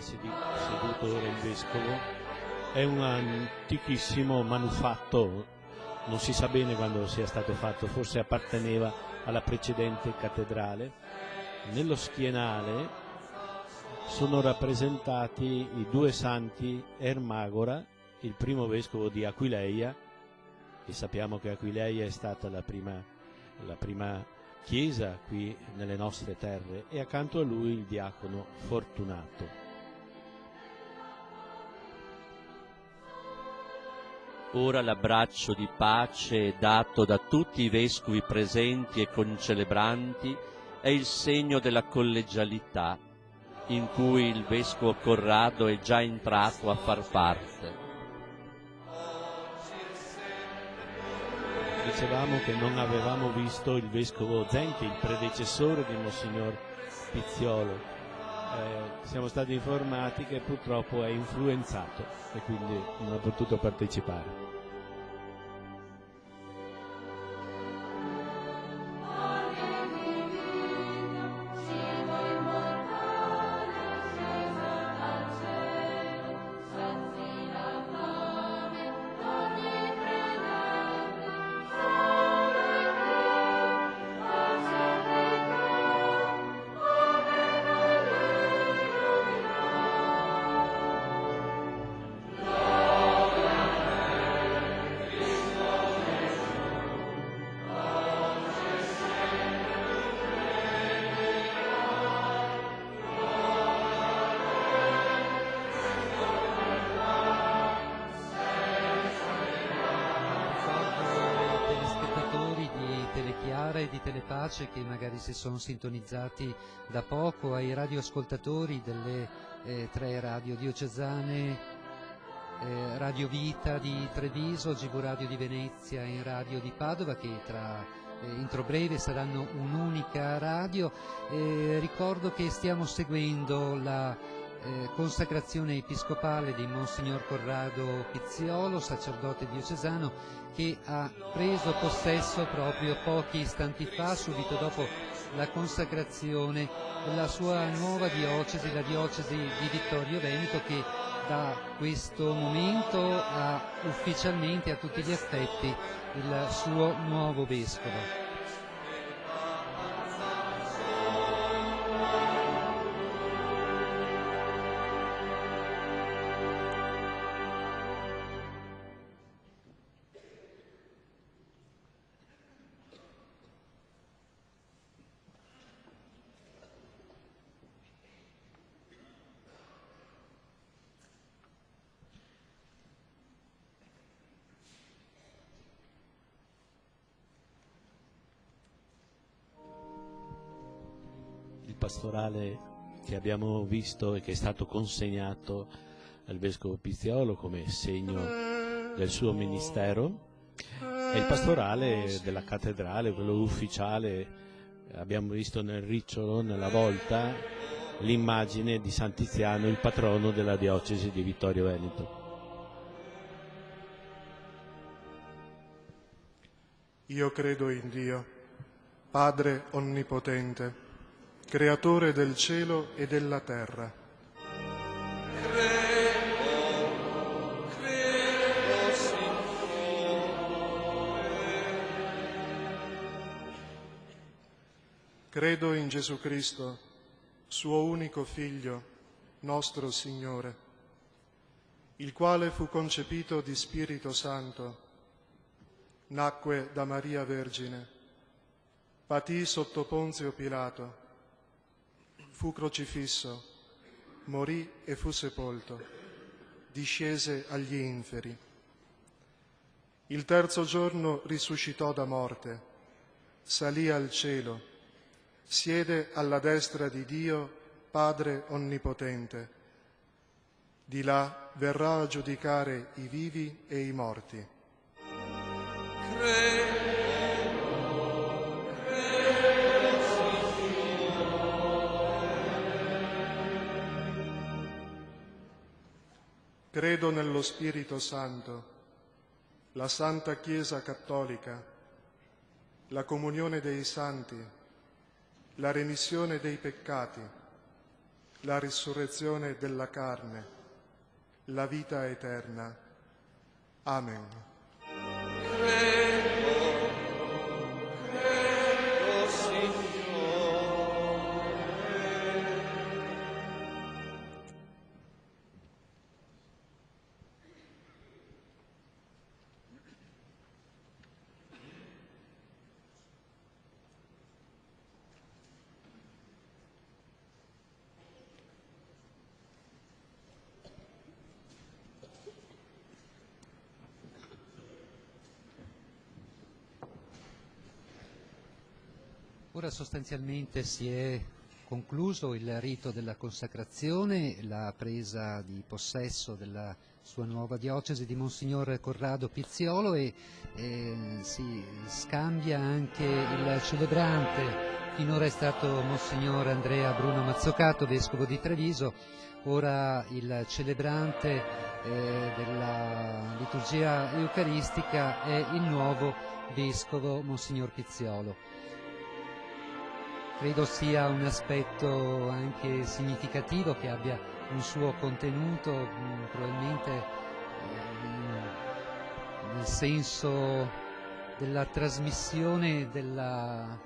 seduto ora il vescovo, è un antichissimo manufatto, non si sa bene quando sia stato fatto, forse apparteneva alla precedente cattedrale. Nello schienale sono rappresentati i due santi Ermagora, il primo vescovo di Aquileia, e sappiamo che Aquileia è stata la prima chiesa qui nelle nostre terre, e accanto a lui il diacono Fortunato. Ora l'abbraccio di pace dato da tutti i vescovi presenti e concelebranti è il segno della collegialità in cui il vescovo Corrado è già entrato a far parte. Dicevamo che non avevamo visto il vescovo Zenti, il predecessore di Monsignor Pizziolo. Siamo stati informati che purtroppo è influenzato e quindi non ha potuto partecipare. Che magari si sono sintonizzati da poco, ai radioascoltatori delle 3 radio diocesane, Radio Vita di Treviso, GV Radio di Venezia e Radio di Padova, che entro breve saranno un'unica radio. Ricordo che stiamo seguendo la consacrazione episcopale di Monsignor Corrado Pizziolo, sacerdote diocesano, che ha preso possesso proprio pochi istanti fa, subito dopo la consacrazione, della sua nuova diocesi, la diocesi di Vittorio Veneto, che da questo momento ha ufficialmente a tutti gli effetti il suo nuovo vescovo. Pastorale che abbiamo visto e che è stato consegnato al vescovo Pizziolo come segno del suo ministero è il pastorale della cattedrale, quello ufficiale. Abbiamo visto nel ricciolo, nella volta, l'immagine di San Tiziano, il patrono della diocesi di Vittorio Veneto. Io credo in Dio, Padre Onnipotente, Creatore del cielo e della terra. Credo, Signore. Credo in Gesù Cristo, suo unico Figlio, nostro Signore, il quale fu concepito di Spirito Santo, nacque da Maria Vergine, patì sotto Ponzio Pilato, fu crocifisso, morì e fu sepolto, discese agli inferi. Il terzo giorno risuscitò da morte, salì al cielo, siede alla destra di Dio, Padre Onnipotente. Di là verrà a giudicare i vivi e i morti. Credo nello Spirito Santo, la Santa Chiesa Cattolica, la comunione dei santi, la remissione dei peccati, la risurrezione della carne, la vita eterna. Amen. Ora sostanzialmente si è concluso il rito della consacrazione, la presa di possesso della sua nuova diocesi di Monsignor Corrado Pizziolo e si scambia anche il celebrante. Finora è stato Monsignor Andrea Bruno Mazzocato, vescovo di Treviso, ora il celebrante della liturgia eucaristica è il nuovo vescovo Monsignor Pizziolo. Credo sia un aspetto anche significativo che abbia un suo contenuto, probabilmente nel senso della trasmissione della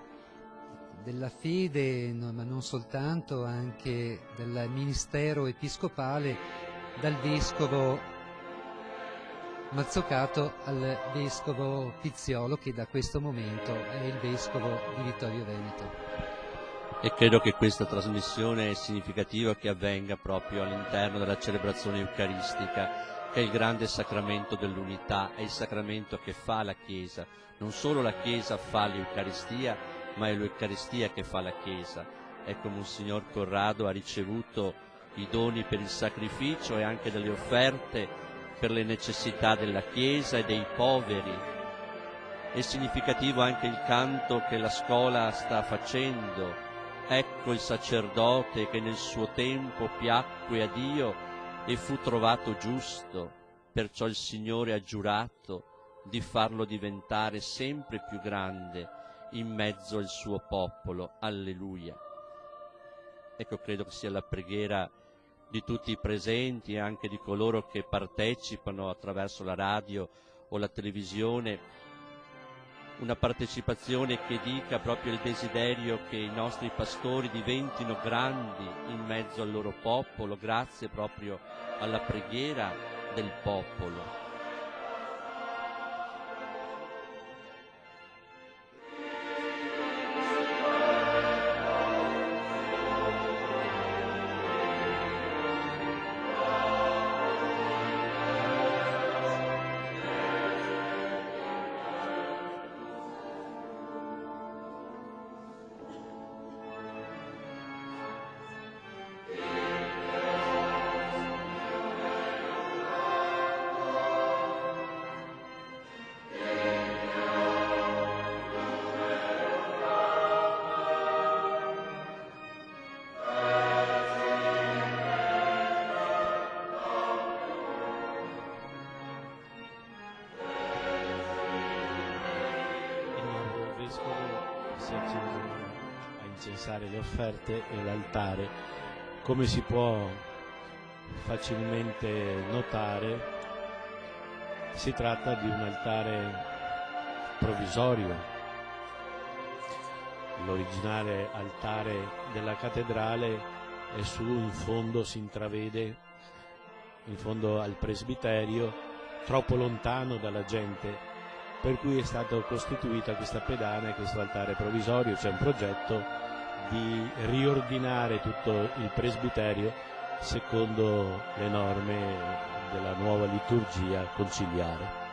fede, ma non soltanto, anche del ministero episcopale dal vescovo Mazzocato al vescovo Pizziolo, che da questo momento è il vescovo di Vittorio Veneto. E credo che questa trasmissione è significativa che avvenga proprio all'interno della celebrazione eucaristica, che è il grande sacramento dell'unità, è il sacramento che fa la Chiesa. Non solo la Chiesa fa l'Eucaristia, ma è l'Eucaristia che fa la Chiesa. Ecco, Monsignor Corrado ha ricevuto i doni per il sacrificio e anche delle offerte per le necessità della Chiesa e dei poveri. È significativo anche il canto che la scuola sta facendo. Ecco il sacerdote che nel suo tempo piacque a Dio e fu trovato giusto, perciò il Signore ha giurato di farlo diventare sempre più grande in mezzo al suo popolo. Alleluia. Ecco, credo che sia la preghiera di tutti i presenti e anche di coloro che partecipano attraverso la radio o la televisione, una partecipazione che dica proprio il desiderio che i nostri pastori diventino grandi in mezzo al loro popolo, grazie proprio alla preghiera del popolo. Si accingono a incensare le offerte e l'altare. Come si può facilmente notare, si tratta di un altare provvisorio. L'originale altare della cattedrale è su, in fondo si intravede, in fondo al presbiterio, troppo lontano dalla gente, per cui è stata costituita questa pedana e questo altare provvisorio. C'è un progetto di riordinare tutto il presbiterio secondo le norme della nuova liturgia conciliare.